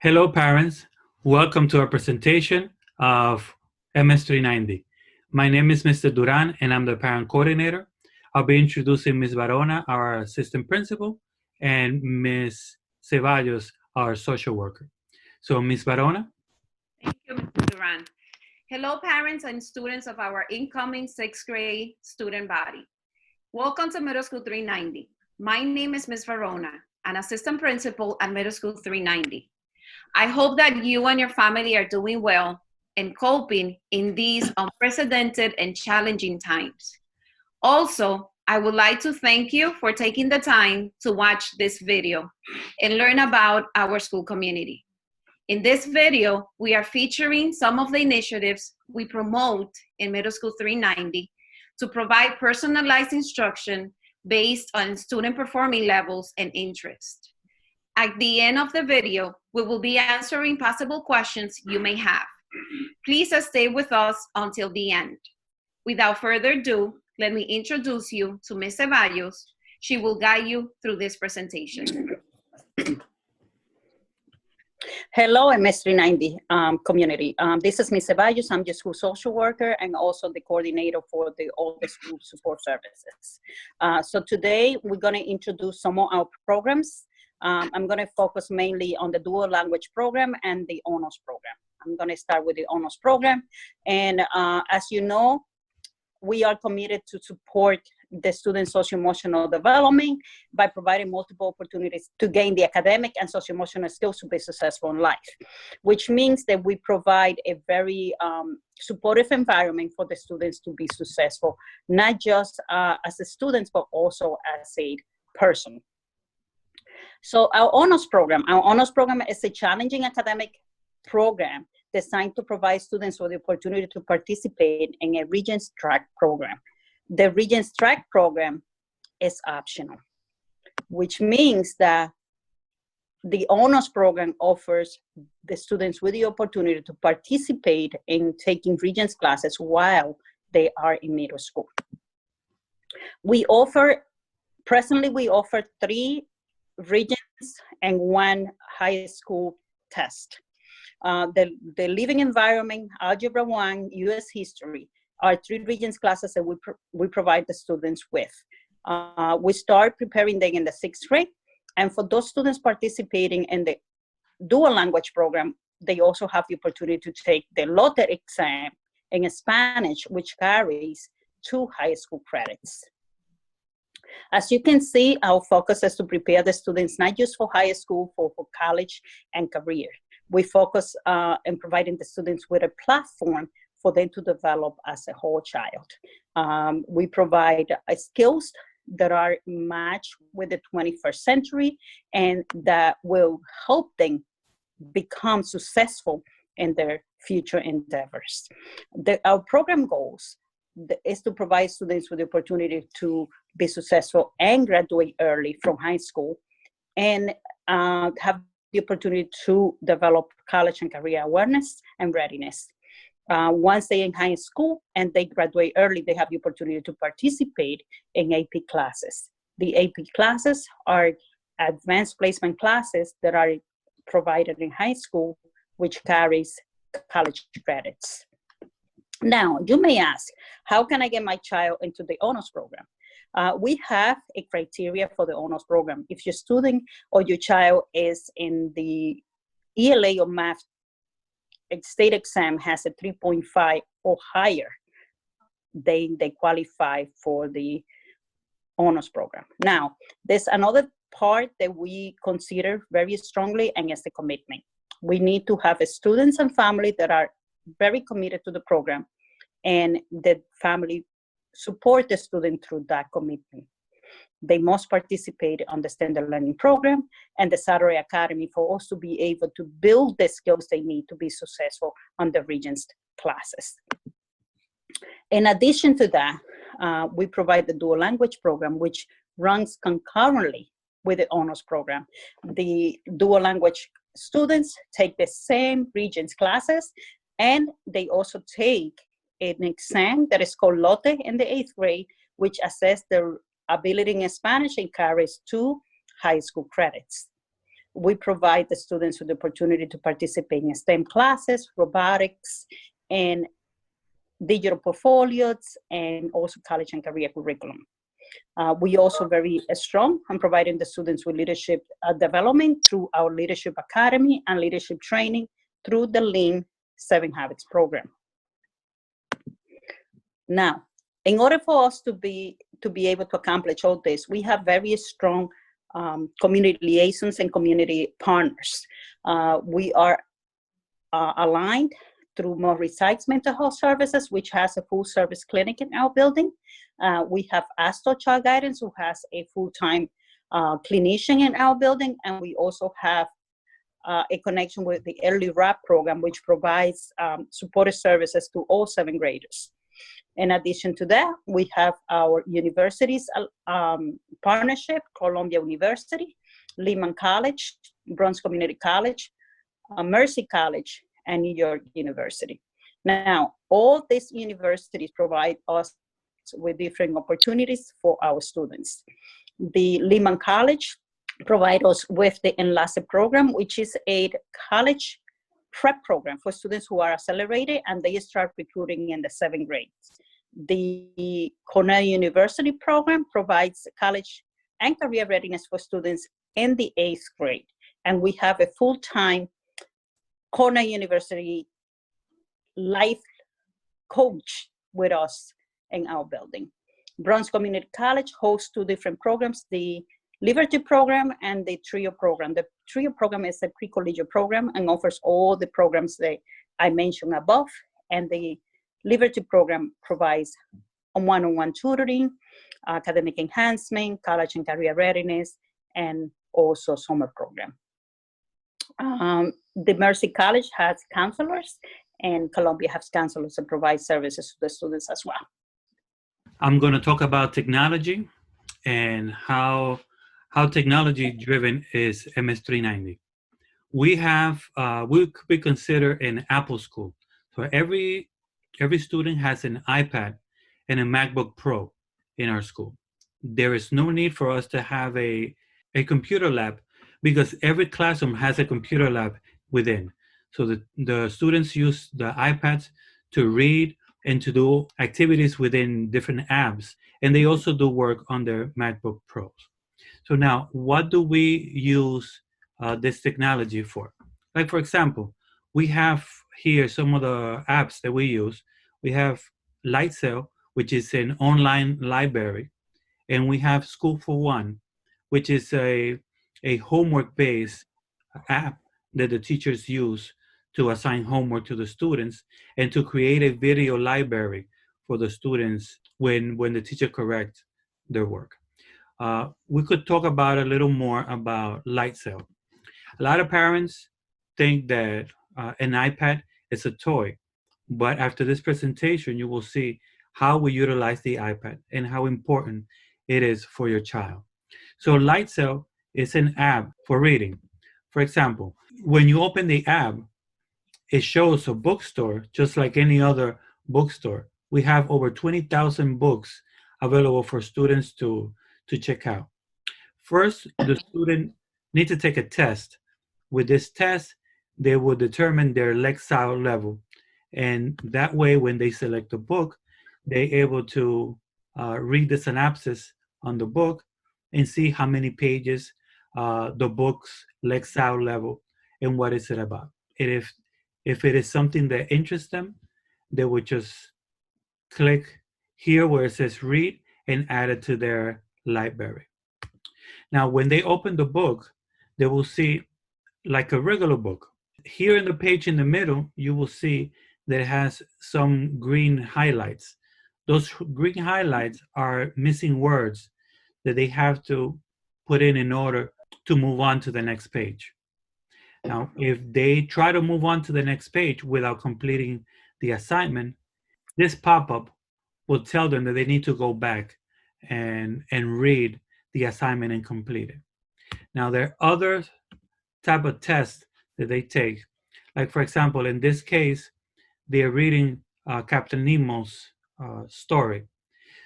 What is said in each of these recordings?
Hello, parents. Welcome to our presentation of MS390. My name is Mr. Duran, and I'm the parent coordinator. I'll be introducing Ms. Barona, our assistant principal, and Ms. Ceballos, our social worker. So, Ms. Barona. Thank you, Mr. Duran. Hello, parents and students of our incoming sixth grade student body. Welcome to Middle School 390. My name is Ms. Verona, an assistant principal at Middle School 390. I hope that you and your family are doing well and coping in these unprecedented and challenging times. Also, I would like to thank you for taking the time to watch this video and learn about our school community. In this video, we are featuring some of the initiatives we promote in Middle School 390 to provide personalized instruction based on student performing levels and interest. At the end of the video, we will be answering possible questions you may have. Please stay with us until the end. Without further ado, let me introduce you to Ms. Ceballos. She will guide you through this presentation. Hello, MS390 community. This is Ms. Ceballos. I'm your school social worker and also the coordinator for all the school support services. So today we're going to introduce some of our programs. I'm going to focus mainly on the dual language program and the honors program. I'm going to start with the honors program. And as you know, we are committed to support the student socio-emotional development by providing multiple opportunities to gain the academic and socio-emotional skills to be successful in life, which means that we provide a very supportive environment for the students to be successful, not just as a student, but also as a person. So our honors program is a challenging academic program designed to provide students with the opportunity to participate in a Regents Track program. The Regents Track program is optional, which means that the honors program offers the students with the opportunity to participate in taking Regents classes while they are in middle school. Presently we offer 3 Regents and 1 high school test. The living environment, Algebra 1, US History are 3 Regents classes that we provide the students with. We start preparing them in the 6th grade, and for those students participating in the dual language program, they also have the opportunity to take the LOTE exam in Spanish, which carries 2 high school credits. As you can see, our focus is to prepare the students not just for high school, for college and career. We focus on providing the students with a platform for them to develop as a whole child. We provide skills that are matched with the 21st century and that will help them become successful in their future endeavors. Our program goals is to provide students with the opportunity to be successful and graduate early from high school and have the opportunity to develop college and career awareness and readiness. Once they're in high school and they graduate early, they have the opportunity to participate in AP classes. The AP classes are advanced placement classes that are provided in high school, which carries college credits. Now, you may ask, how can I get my child into the honors program? We have a criteria for the honors program. If your student or your child is in the ELA or math state exam has a 3.5 or higher, they qualify for the honors program. Now, there's another part that we consider very strongly, and it's the commitment. We need to have students and family that are very committed to the program, and the family support the student through that commitment. They must participate on the standard learning program and the Saturday Academy for us to be able to build the skills they need to be successful on the Regents classes. In addition to that, we provide the dual language program, which runs concurrently with the honors program. The dual language students take the same Regents classes, and they also take an exam that is called LOTE in the 8th grade, which assesses their ability in Spanish and carries 2 high school credits. we provide the students with the opportunity to participate in STEM classes, robotics, and digital portfolios, and also college and career curriculum. We also very strong on providing the students with leadership development through our Leadership Academy and leadership training through the Lean 7 Habits program. Now, in order for us to be able to accomplish all this, we have very strong community liaisons and community partners. We are aligned through Maurice Mental Health Services, which has a full service clinic in our building. We have Astor Child Guidance, who has a full-time clinician in our building, and we also have a connection with the Early Wrap program, which provides supportive services to all 7th graders. In addition to that, we have our universities partnership, Columbia University, Lehman College, Bronx Community College, Mercy College, and New York University. Now, all these universities provide us with different opportunities for our students. The Lehman College provides us with the Enlace program, which is a college prep program for students who are accelerated and they start recruiting in the 7th grade. The Cornell University program provides college and career readiness for students in the 8th grade. And we have a full-time Cornell University life coach with us in our building. Bronx Community College hosts 2 different programs, the Liberty program and the TRIO program. The TRIO program is a pre-collegiate program and offers all the programs that I mentioned above, and the Liberty program provides one-on-one tutoring, academic enhancement, college and career readiness, and also summer program. The Mercy College has counselors, and Columbia has counselors that provide services to the students as well. I'm going to talk about technology and how technology driven is MS390. We could be considered an Apple school. So every student has an iPad and a MacBook Pro in our school. There is no need for us to have a computer lab because every classroom has a computer lab within. So the students use the iPads to read and to do activities within different apps. And they also do work on their MacBook Pros. So now, what do we use this technology for? Like, for example, we have here some of the apps that we use. We have Lightsail, which is an online library. And we have School for One, which is a homework-based app that the teachers use to assign homework to the students and to create a video library for the students when the teacher corrects their work. We could talk about a little more about Lightsail. A lot of parents think that an iPad is a toy, but after this presentation, you will see how we utilize the iPad and how important it is for your child. So Lightsail is an app for reading. For example, when you open the app, it shows a bookstore just like any other bookstore. We have over 20,000 books available for students to check out. First, the student needs to take a test. With this test, they will determine their Lexile level. And that way, when they select a book, they're able to read the synopsis on the book and see how many pages the book's Lexile level and what is it about. And if it is something that interests them, they would just click here where it says read and add it to their library. Now, when they open the book, they will see like a regular book. Here in the page in the middle, you will see that it has some green highlights. Those green highlights are missing words that they have to put in order to move on to the next page. Now, if they try to move on to the next page without completing the assignment, this pop-up will tell them that they need to go back and read the assignment and complete it. Now, there are other type of tests that they take. Like, for example, in this case, they're reading Captain Nemo's story.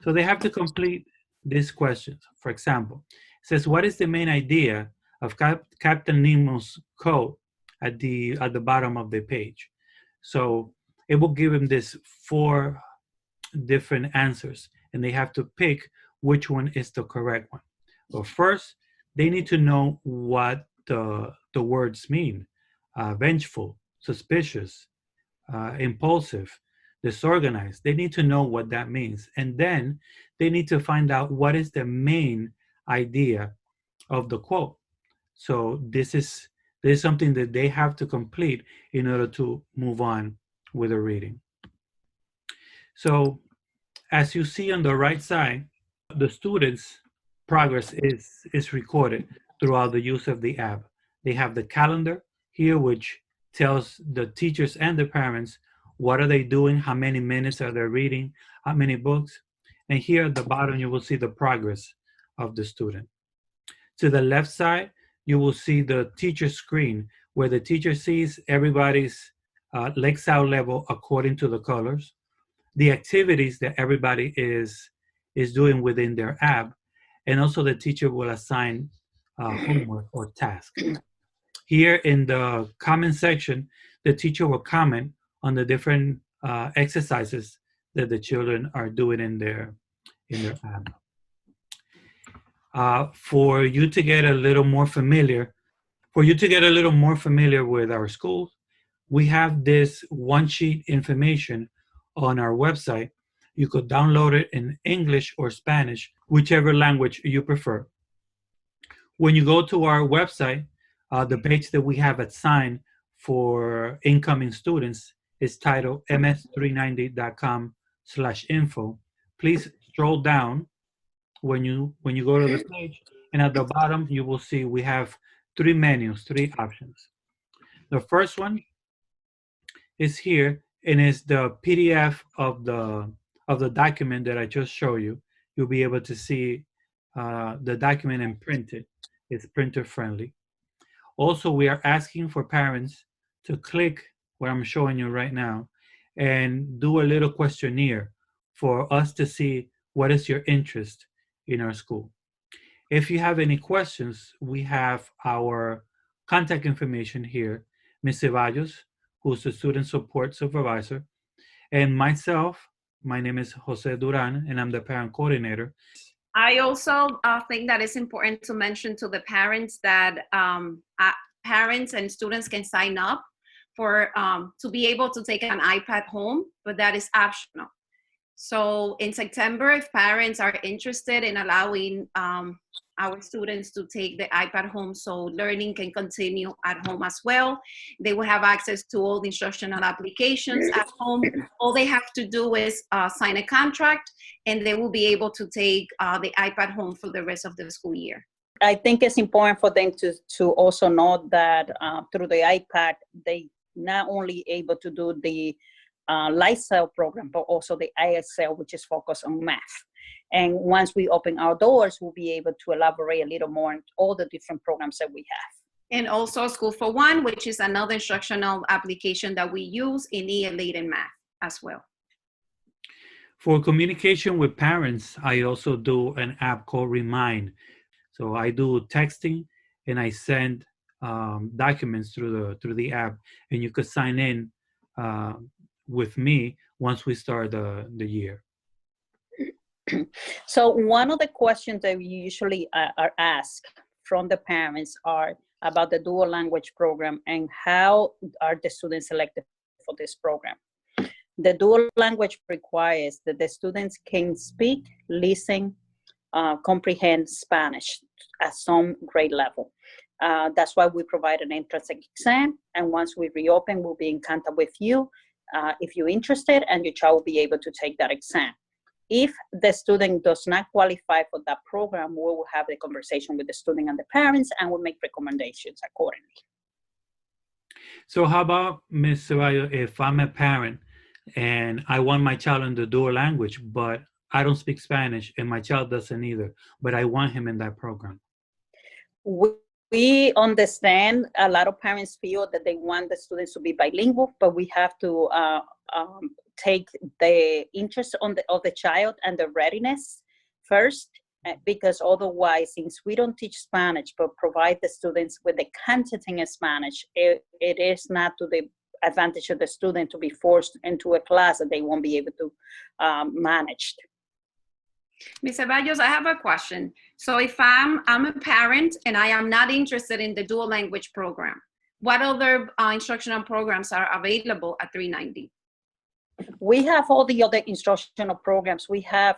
So they have to complete these questions. For example, it says, what is the main idea of Captain Nemo's coat at the bottom of the page. So it will give them this 4 different answers, and they have to pick which one is the correct one. But first, they need to know what the words mean: vengeful, suspicious, impulsive, disorganized. They need to know what that means, and then they need to find out what is the main idea of the quote. So this is something that they have to complete in order to move on with the reading. So as you see on the right side, the students' progress is recorded throughout the use of the app. They have the calendar here, which tells the teachers and the parents what are they doing, how many minutes are they reading, how many books. And here at the bottom, you will see the progress of the student. To the left side, you will see the teacher screen where the teacher sees everybody's Lexile level according to the colors, the activities that everybody is doing within their app, and also the teacher will assign homework or task. Here in the comment section, the teacher will comment on the different exercises that the children are doing in their app. For you to get a little more familiar with our schools, we have this one sheet information on our website. You could download it in English or Spanish, whichever language you prefer. When you go to our website, the page that we have assigned for incoming students is titled ms390.com/info. Please scroll down when you go to the page, and at the bottom you will see we have 3 menus, 3 options. The first one is here, and is the PDF of the document that I just showed you. You'll be able to see the document and print it. It's printer friendly. Also, we are asking for parents to click what I'm showing you right now and do a little questionnaire for us to see what is your interest in our school. If you have any questions, we have our contact information here. Ms. Ceballos, who's the student support supervisor, and myself, my name is Jose Duran, and I'm the parent coordinator. I also think that it's important to mention to the parents that parents and students can sign up for to be able to take an iPad home, but that is optional. So in September, if parents are interested in allowing our students to take the iPad home so learning can continue at home as well, they will have access to all the instructional applications at home. All they have to do is sign a contract, and they will be able to take the iPad home for the rest of the school year. I think it's important for them to also know that through the iPad, they not only able to do the Lifestyle program, but also the ISL, which is focused on math. And once we open our doors, we'll be able to elaborate a little more on all the different programs that we have. And also School for One, which is another instructional application that we use in ELA and math as well. For communication with parents, I also do an app called Remind. So I do texting, and I send documents through the app, and you could sign in with me once we start the year. So one of the questions that we usually are asked from the parents are about the dual language program and how are the students selected for this program. The dual language requires that the students can speak, listen, comprehend Spanish at some grade level. That's why we provide an entrance exam, and once we reopen, we'll be in contact with you if you're interested, and your child will be able to take that exam. If the student does not qualify for that program, we will have a conversation with the student and the parents, and we'll make recommendations accordingly. So how about, Ms. Ceballos, if I'm a parent and I want my child in the dual language, but I don't speak Spanish and my child doesn't either, but I want him in that program? We understand a lot of parents feel that they want the students to be bilingual, but we have to take the interest of the child and the readiness first, because otherwise, since we don't teach Spanish but provide the students with the content in Spanish, it is not to the advantage of the student to be forced into a class that they won't be able to manage. Ms. Ceballos, I have a question. So if I'm a parent and I am not interested in the dual language program, what other instructional programs are available at 390? We have all the other instructional programs. We have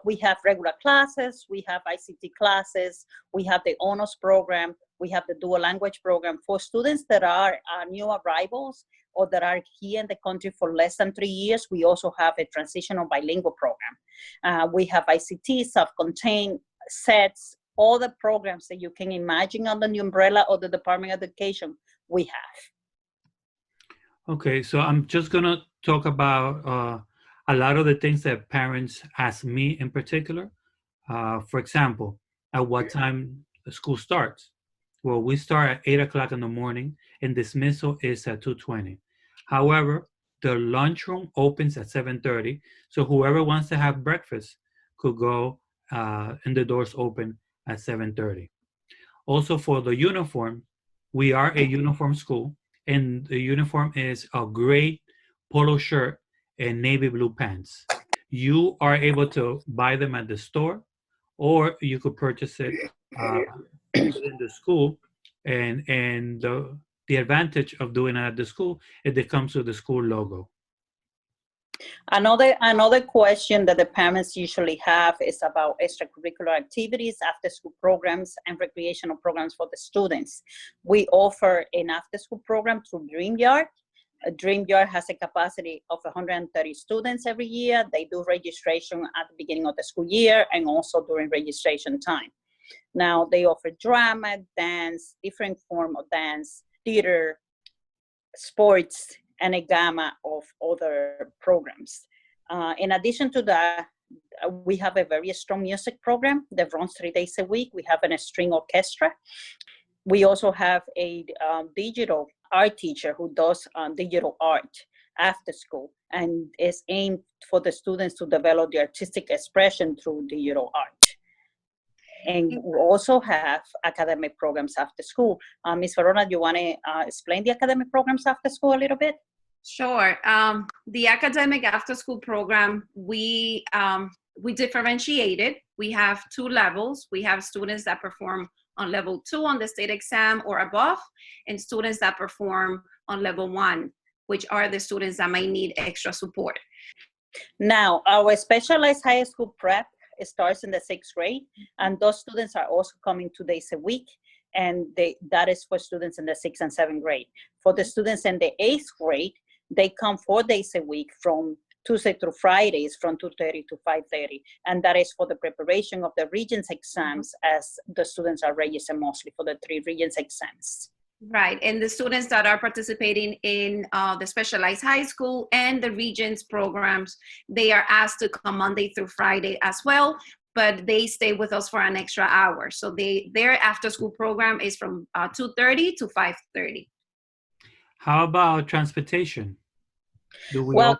we have regular classes, we have ICT classes, we have the honors program, we have the dual language program. For students that are new arrivals or that are here in the country for less than 3 years, we also have a transitional bilingual program. We have ICT, self-contained sets, all the programs that you can imagine under the umbrella of the Department of Education, we have. Okay, so I'm just gonna talk about a lot of the things that parents ask me in particular. For example, at what time the school starts? Well, we start at 8 o'clock in the morning and dismissal is at 2:20. However, the lunchroom opens at 7:30, so whoever wants to have breakfast could go and the doors open at 7:30. Also for the uniform, we are a uniform school, and the uniform is a gray polo shirt and navy blue pants. You are able to buy them at the store, or you could purchase it within the school. And the advantage of doing it at the school is it comes with the school logo. Another question that the parents usually have is about extracurricular activities, after-school programs, and recreational programs for the students. We offer an after-school program through DreamYard. DreamYard has a capacity of 130 students every year. They do registration at the beginning of the school year and also during registration time. Now, they offer drama, dance, different form of dance, theater, sports, and a gamma of other programs. In addition to that, we have a very strong music program that runs 3 days a week. We have a string orchestra. We also have a digital art teacher who does digital art after school and is aimed for the students to develop the artistic expression through digital art. And we also have academic programs after school. Ms. Verona, do you want to explain the academic programs after school a little bit? Sure. The academic after-school program, we differentiated. We have 2 levels. We have students that perform on level 2 on the state exam or above, and students that perform on level 1, which are the students that might need extra support. Now, our specialized high school prep starts in the 6th grade, and those students are also coming 2 days a week, and that is for students in the 6th and 7th grade. For the students in the 8th grade, they come 4 days a week from Tuesday through Fridays from 2:30 to 5:30, and that is for the preparation of the Regents exams, as the students are registered mostly for the 3 Regents exams. Right, and the students that are participating in the specialized high school and the Regents programs, they are asked to come Monday through Friday as well, but they stay with us for an extra hour. So their after-school program is from 2:30 to 5:30. How about transportation?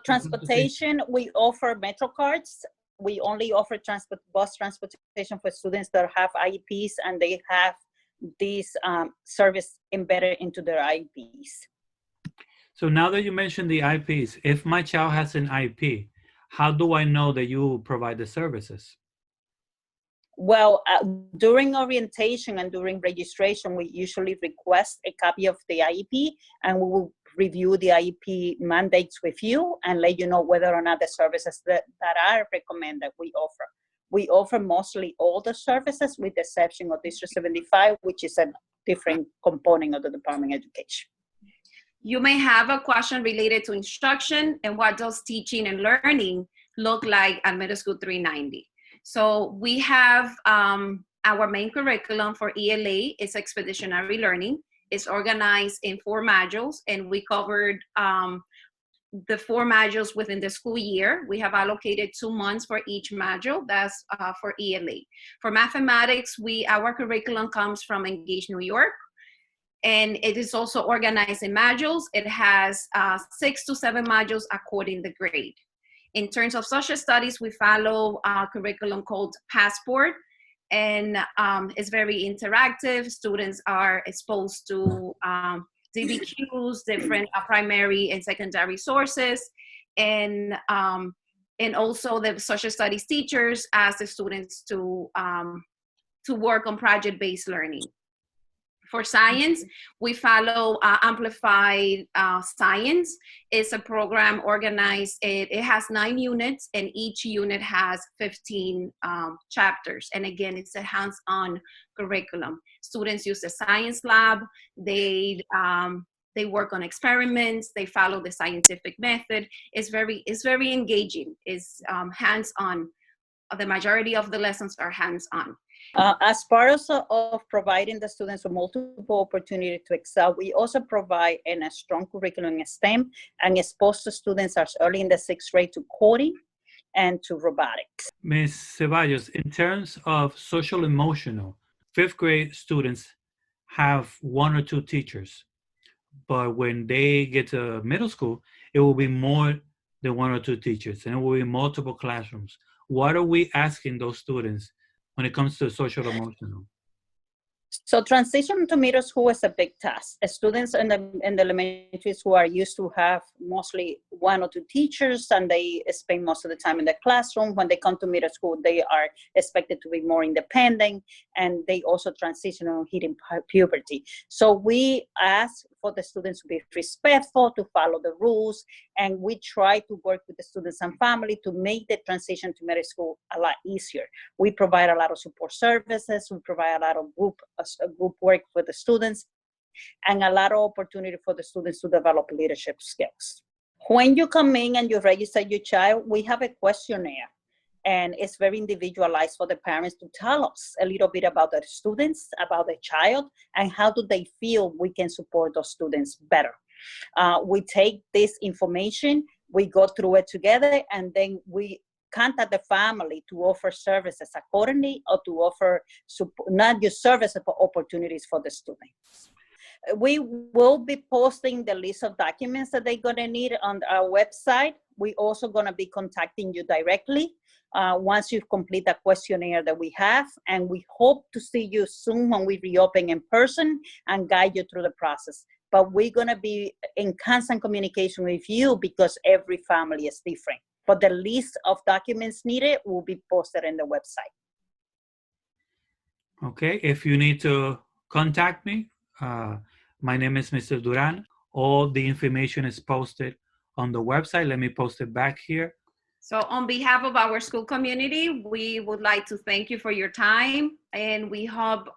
Transportation, we offer Metro cards. We only offer bus transportation for students that have IEPs and they have this service embedded into their IEPs. So now that you mentioned the IEPs, if my child has an IEP, how do I know that you provide the services? Well, during orientation and during registration, we usually request a copy of the IEP, and we will review the IEP mandates with you and let you know whether or not the services that are recommended we offer. We offer mostly all the services with the exception of District 75, which is a different component of the Department of Education. You may have a question related to instruction and what does teaching and learning look like at Middle School 390. So we have our main curriculum for ELA is expeditionary learning. It's organized in 4 modules, and we covered the 4 modules within the school year. We have allocated 2 months for each module. That's for ELA. For mathematics, our curriculum comes from Engage New York, and it is also organized in modules. It has 6 to 7 modules according to grade. In terms of social studies, we follow a curriculum called Passport, and it's very interactive. Students are exposed to DBQs, different primary and secondary sources, and also the social studies teachers ask the students to work on project-based learning. For science, we follow Amplified Science. It's a program organized, it has 9 units, and each unit has 15 chapters. And again, it's a hands-on curriculum. Students use the science lab, they work on experiments, they follow the scientific method. It's very engaging, it's hands-on. The majority of the lessons are hands-on. As part of providing the students with multiple opportunities to excel, we also provide a strong curriculum in STEM and expose the students as early in the 6th grade to coding and to robotics. Ms. Ceballos, in terms of social emotional, 5th grade students have 1 or 2 teachers, but when they get to middle school, it will be more than 1 or 2 teachers, and it will be multiple classrooms. What are we asking those students when it comes to social emotional? So transition to middle school is a big task. Students in the elementary school are used to have mostly 1 or 2 teachers, and they spend most of the time in the classroom. When they come to middle school, they are expected to be more independent, and they also transition on hitting puberty. So we ask for the students to be respectful, to follow the rules, and we try to work with the students and family to make the transition to middle school a lot easier. We provide a lot of support services, we provide a lot of group work for the students, and a lot of opportunity for the students to develop leadership skills. When you come in and you register your child, we have a questionnaire, and it's very individualized for the parents to tell us a little bit about the students, about the child, and how do they feel we can support those students better. We take this information, we go through it together, and then we contact the family to offer services accordingly, or to offer not just services but opportunities for the students. We will be posting the list of documents that they're going to need on our website. We're also going to be contacting you directly once you've completed the questionnaire that we have, and we hope to see you soon when we reopen in person and guide you through the process. But we're going to be in constant communication with you because every family is different. But the list of documents needed will be posted in the website. Okay, if you need to contact me, my name is Mr. Duran. All the information is posted on the website. Let me post it back here. So on behalf of our school community, we would like to thank you for your time, and we hope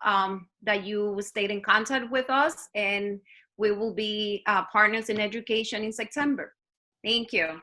that you stay in contact with us, and we will be partners in education in September. Thank you.